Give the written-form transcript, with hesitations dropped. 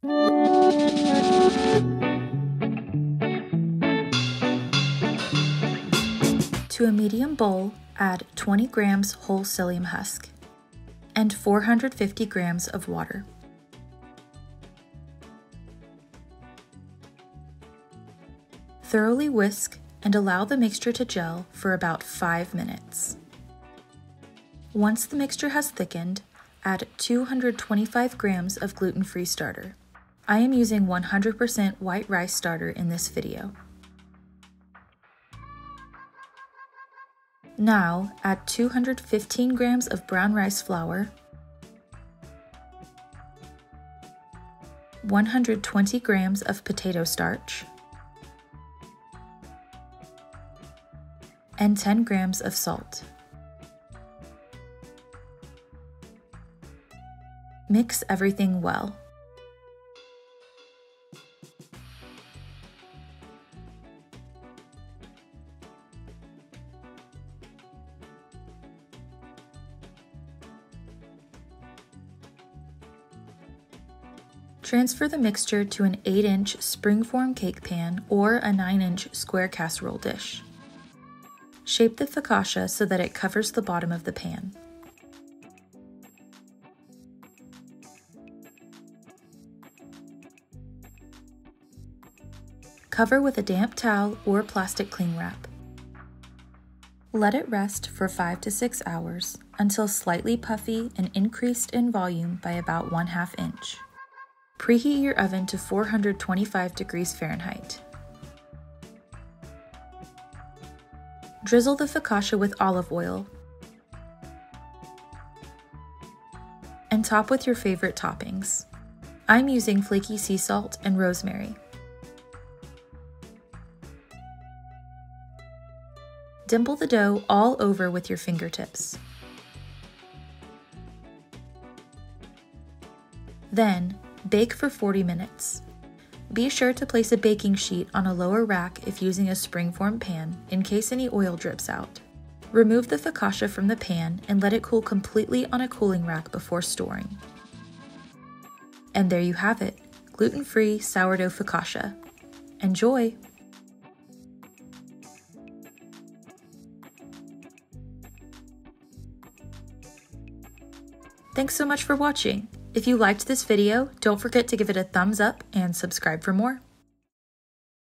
To a medium bowl, add 20 grams whole psyllium husk and 450 grams of water. Thoroughly whisk and allow the mixture to gel for about 5 minutes. Once the mixture has thickened, add 225 grams of gluten-free starter. I am using 100% white rice starter in this video. Now add 215 grams of brown rice flour, 120 grams of potato starch, and 10 grams of salt. Mix everything well. Transfer the mixture to an 8-inch springform cake pan or a 9-inch square casserole dish. Shape the focaccia so that it covers the bottom of the pan. Cover with a damp towel or plastic cling wrap. Let it rest for 5 to 6 hours until slightly puffy and increased in volume by about 1/2 inch. Preheat your oven to 425 degrees Fahrenheit. Drizzle the focaccia with olive oil and top with your favorite toppings. I'm using flaky sea salt and rosemary. Dimple the dough all over with your fingertips. Then, bake for 40 minutes. Be sure to place a baking sheet on a lower rack if using a springform pan in case any oil drips out. Remove the focaccia from the pan and let it cool completely on a cooling rack before storing. And there you have it, gluten-free sourdough focaccia. Enjoy! Thanks so much for watching. If you liked this video, don't forget to give it a thumbs up and subscribe for more.